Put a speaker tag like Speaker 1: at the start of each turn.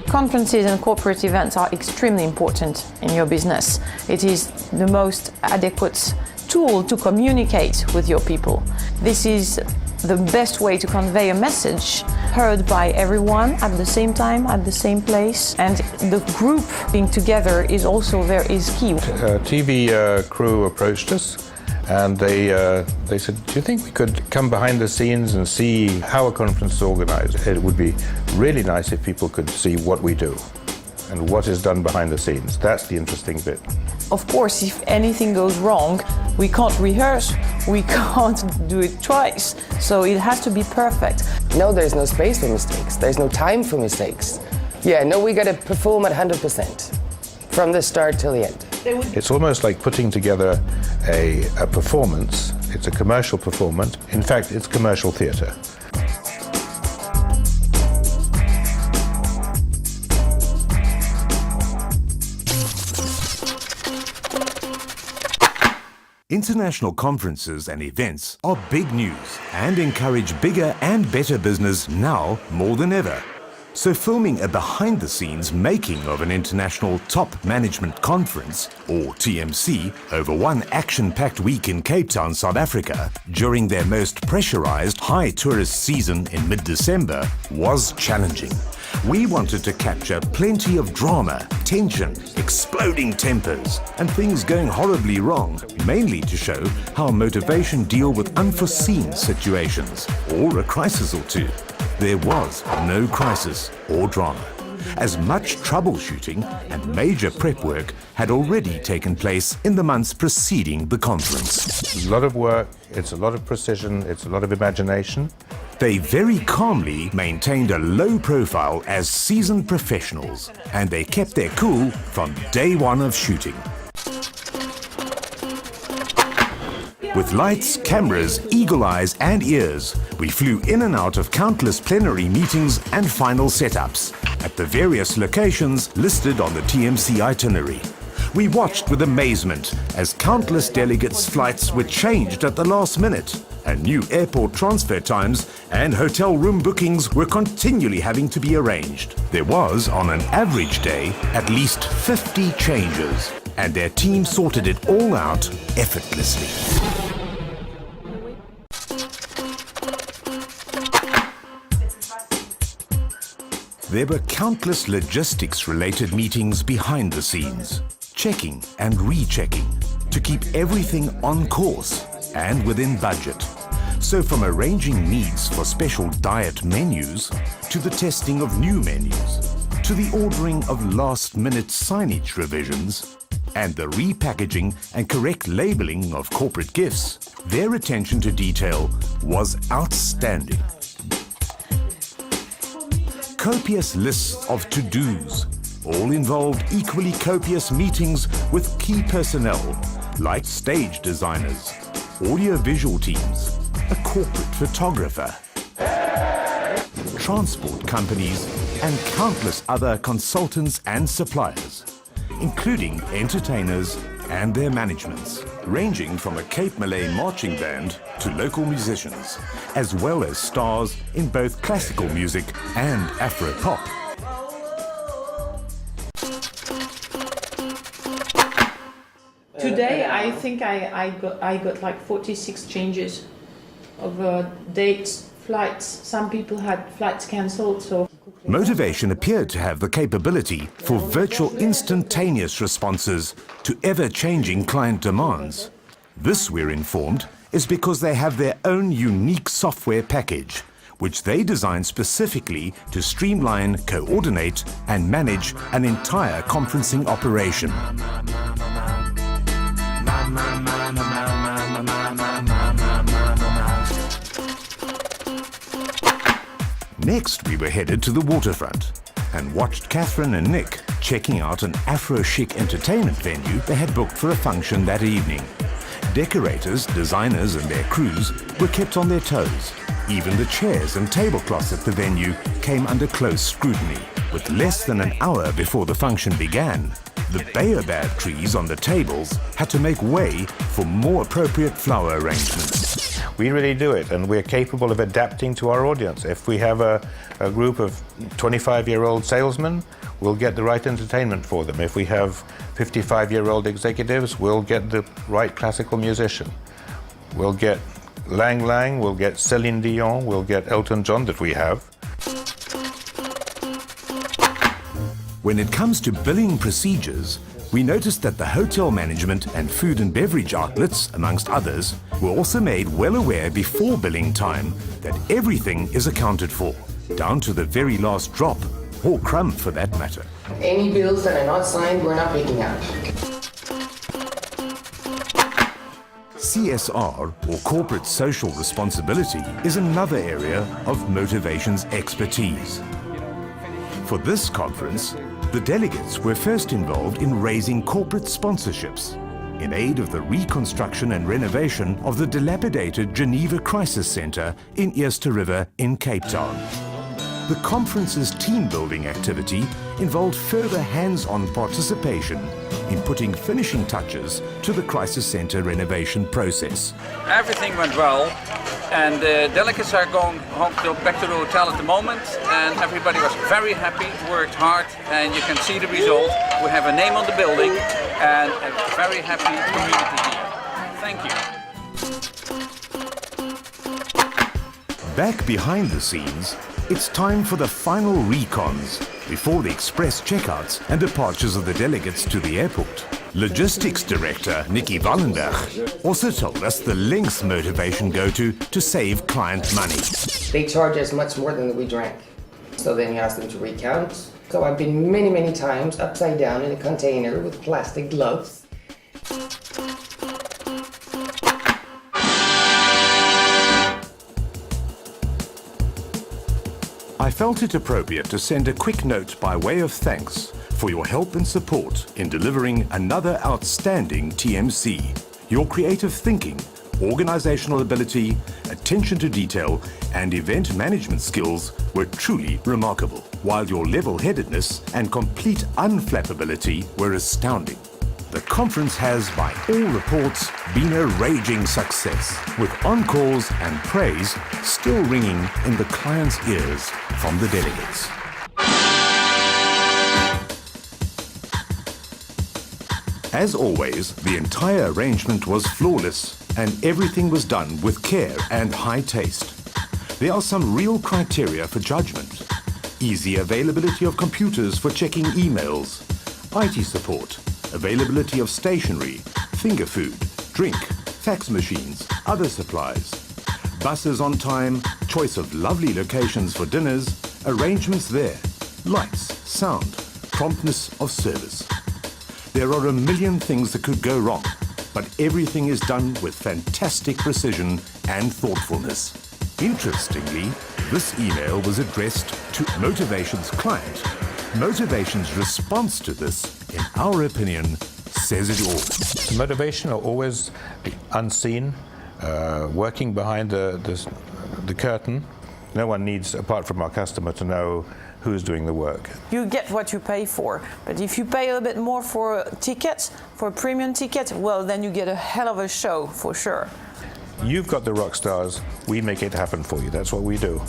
Speaker 1: Conferences and corporate events are extremely important in your business. It is the most adequate tool to communicate with your people. This is the best way to convey a message heard by everyone at the same time, at the same place. And the group being together is also is key.
Speaker 2: A TV crew approached us and they said, do you think we could come behind the scenes and see how a conference is organized? It would be really nice if people could see what we do and what is done behind the scenes. That's the interesting bit.
Speaker 1: Of course, if anything goes wrong, we can't rehearse, we can't do it twice, so it has to be perfect.
Speaker 3: No, there's no space for mistakes. There's no time for mistakes. Yeah, no, we gotta perform at 100%, from the start till the end.
Speaker 2: It's almost like putting together a performance. It's a commercial performance. In fact, it's commercial theatre.
Speaker 4: International conferences and events are big news and encourage bigger and better business now more than ever. So filming a behind-the-scenes making of an international top management conference, or TMC, over one action-packed week in Cape Town, South Africa, during their most pressurized high tourist season in mid-December, was challenging. We wanted to capture plenty of drama, tension, exploding tempers, and things going horribly wrong, mainly to show how motivation deal with unforeseen situations, or a crisis or two. There was no crisis or drama, as much troubleshooting and major prep work had already taken place in the months preceding the conference.
Speaker 2: It's a lot of work, it's a lot of precision, it's a lot of imagination.
Speaker 4: They very calmly maintained a low profile as seasoned professionals, and they kept their cool from day one of shooting. With lights, cameras, eagle eyes and ears, we flew in and out of countless plenary meetings and final setups at the various locations listed on the TMC itinerary. We watched with amazement as countless delegates' flights were changed at the last minute, and new airport transfer times and hotel room bookings were continually having to be arranged. There was, on an average day, at least 50 changes, and their team sorted it all out effortlessly. There were countless logistics-related meetings behind the scenes, checking and rechecking to keep everything on course and within budget. So from arranging needs for special diet menus, to the testing of new menus, to the ordering of last-minute signage revisions, and the repackaging and correct labeling of corporate gifts, their attention to detail was outstanding. Copious lists of to-dos, all involved equally copious meetings with key personnel like stage designers, audio-visual teams, a corporate photographer, transport companies, and countless other consultants and suppliers, including entertainers and their managements, ranging from a Cape Malay marching band to local musicians, as well as stars in both classical music and Afro-pop.
Speaker 1: Today, I think I got like 46 changes of dates, flights. Some people had flights cancelled, so...
Speaker 4: Motivation appeared to have the capability for virtual instantaneous responses to ever-changing client demands. This, we're informed, is because they have their own unique software package, which they designed specifically to streamline, coordinate, and manage an entire conferencing operation. Next, we were headed to the waterfront and watched Catherine and Nick checking out an Afro-chic entertainment venue they had booked for a function that evening. Decorators, designers and their crews were kept on their toes. Even the chairs and tablecloths at the venue came under close scrutiny. With less than an hour before the function began, the baobab trees on the tables had to make way for more appropriate flower arrangements.
Speaker 2: We really do it, and we're capable of adapting to our audience. If we have a group of 25-year-old salesmen, we'll get the right entertainment for them. If we have 55-year-old executives, we'll get the right classical musician. We'll get Lang Lang, we'll get Celine Dion, we'll get Elton John that we have.
Speaker 4: When it comes to billing procedures, we noticed that the hotel management and food and beverage outlets, amongst others, were also made well aware before billing time that everything is accounted for, down to the very last drop, or crumb for that matter.
Speaker 3: Any bills that are not signed, we're not picking out.
Speaker 4: CSR, or corporate social responsibility, is another area of Motivation's expertise. For this conference, the delegates were first involved in raising corporate sponsorships in aid of the reconstruction and renovation of the dilapidated Geneva Crisis Centre in Eerste River in Cape Town. The conference's team-building activity involved further hands-on participation in putting finishing touches to the Crisis Centre renovation process.
Speaker 5: Everything went well, and the delegates are going home back to the hotel at the moment, and everybody was very happy, worked hard, and you can see the result. We have a name on the building and a very happy community here. Thank you.
Speaker 4: Back behind the scenes, it's time for the final recons before the express checkouts and departures of the delegates to the airport. Logistics Director Nikki Wallenberg also told us the lengths Motivation go to save client money.
Speaker 3: They charge us much more than we drank. So then you ask them to recount. So I've been many, many times upside down in a container with plastic gloves.
Speaker 4: I felt it appropriate to send a quick note by way of thanks for your help and support in delivering another outstanding TMC. Your creative thinking, organizational ability, attention to detail, and event management skills were truly remarkable, while your level-headedness and complete unflappability were astounding. The conference has, by all reports, been a raging success, with encores and praise still ringing in the client's ears from the delegates. As always, the entire arrangement was flawless and everything was done with care and high taste. There are some real criteria for judgment. Easy availability of computers for checking emails, IT support, availability of stationery, finger food, drink, fax machines, other supplies, buses on time, choice of lovely locations for dinners, arrangements there, lights, sound, promptness of service. There are a million things that could go wrong, but everything is done with fantastic precision and thoughtfulness. Interestingly, this email was addressed to Motivation's client. Motivation's response to this, in our opinion, says it all.
Speaker 2: Motivation are always unseen, working behind the curtain. No one needs, apart from our customer, to know who's doing the work.
Speaker 1: You get what you pay for, but if you pay a little bit more for a ticket, for a premium ticket, well, then you get a hell of a show, for sure.
Speaker 2: You've got the rock stars, we make it happen for you. That's what we do.